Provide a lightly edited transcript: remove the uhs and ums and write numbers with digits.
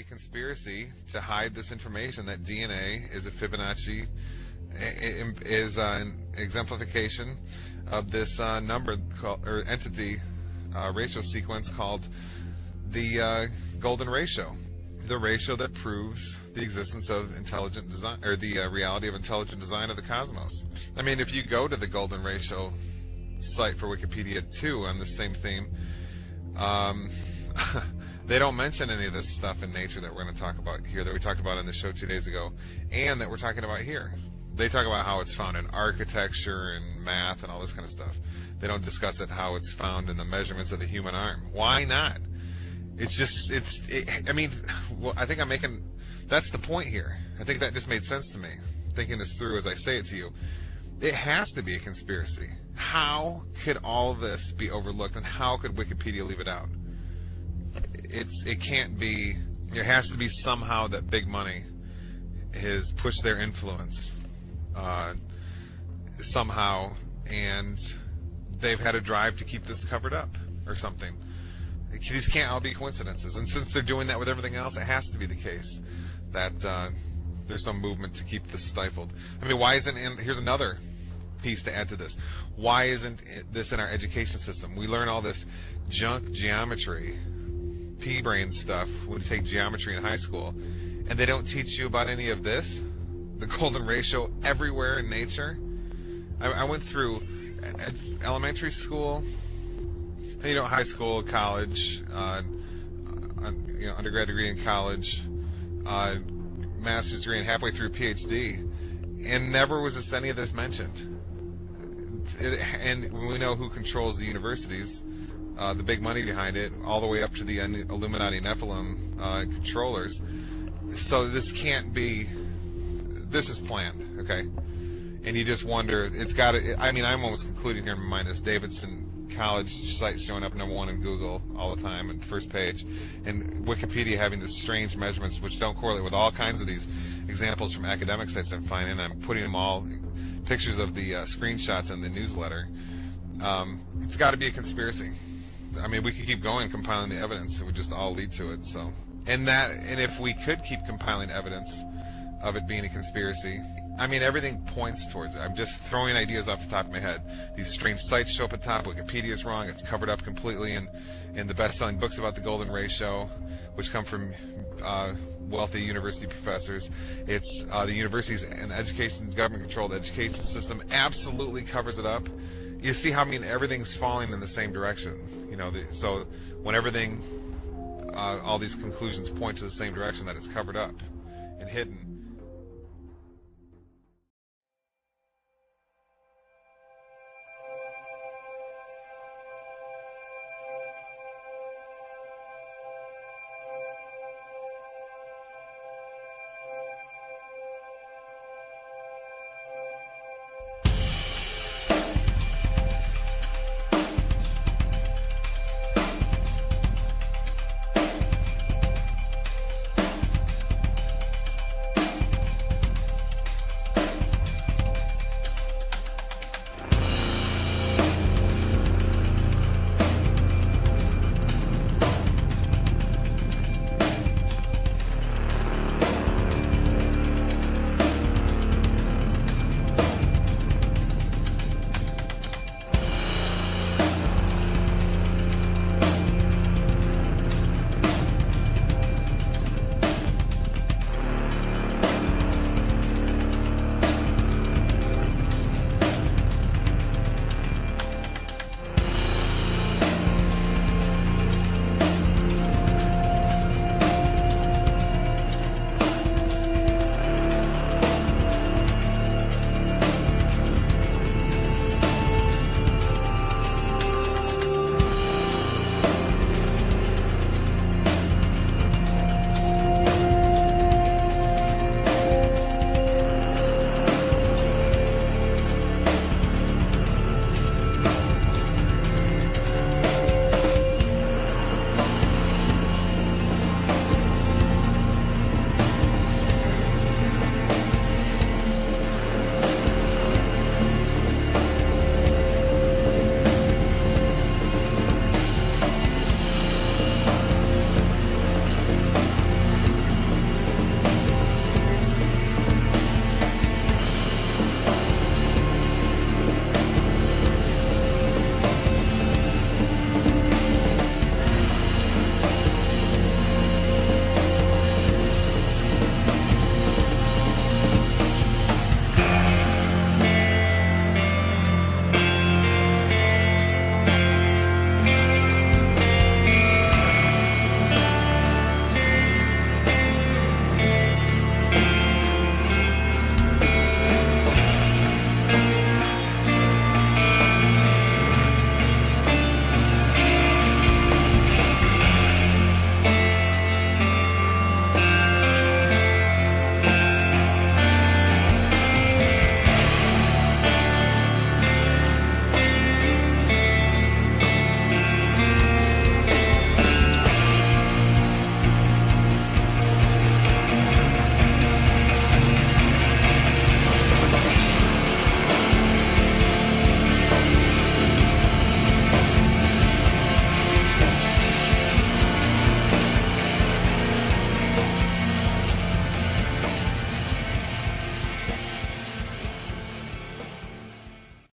conspiracy to hide this information that DNA is a Fibonacci, is an exemplification of this number called, or entity ratio sequence called the golden ratio, the ratio that proves the existence of intelligent design, or the reality of intelligent design of the cosmos. I mean, if you go to the golden ratio site for Wikipedia too on the same theme, they don't mention any of this stuff in nature that we're going to talk about here, that we talked about on the show 2 days ago, and that we're talking about here. They talk about how it's found in architecture and math and all this kind of stuff. They don't discuss it how it's found in the measurements of the human arm. Why not? It's just, I mean, well, I think I'm making, that's the point here. I think that just made sense to me, thinking this through as I say it to you. It has to be a conspiracy. How could all of this be overlooked, and how could Wikipedia leave it out? It can't be. There has to be somehow that big money has pushed their influence somehow, and they've had a drive to keep this covered up or something. These can't all be coincidences, and since they're doing that with everything else, it has to be the case that there's some movement to keep this stifled. I mean, why isn't? And here's another piece to add to this. Why isn't this in our education system? We learn all this junk geometry, pea-brain stuff when you take geometry in high school, and they don't teach you about any of this, the golden ratio everywhere in nature. I went through elementary school, high school, college, undergrad degree in college, master's degree, and halfway through PhD, and never was any of this mentioned. And we know who controls the universities, the big money behind it, all the way up to the Illuminati Nephilim controllers. So this can't be. This is planned, okay? And you just wonder. It's got to. I mean, I'm almost concluding here in my mind this Davidson College site showing up #1 in Google all the time and first page, and Wikipedia having these strange measurements which don't correlate with all kinds of these examples from academic sites I'm finding. I'm putting them all, pictures of the screenshots in the newsletter. It's got to be a conspiracy. I mean, we could keep going compiling the evidence; it would just all lead to it. So, and if we could keep compiling evidence of it being a conspiracy, I mean, everything points towards it. I'm just throwing ideas off the top of my head. These strange sites show up at the top. Wikipedia is wrong. It's covered up completely in the best-selling books about the golden ratio, which come from wealthy university professors. It's the universities and the government-controlled education system absolutely covers it up. You see how, I mean, everything's falling in the same direction. So when everything, all these conclusions point to the same direction, that it's covered up and hidden.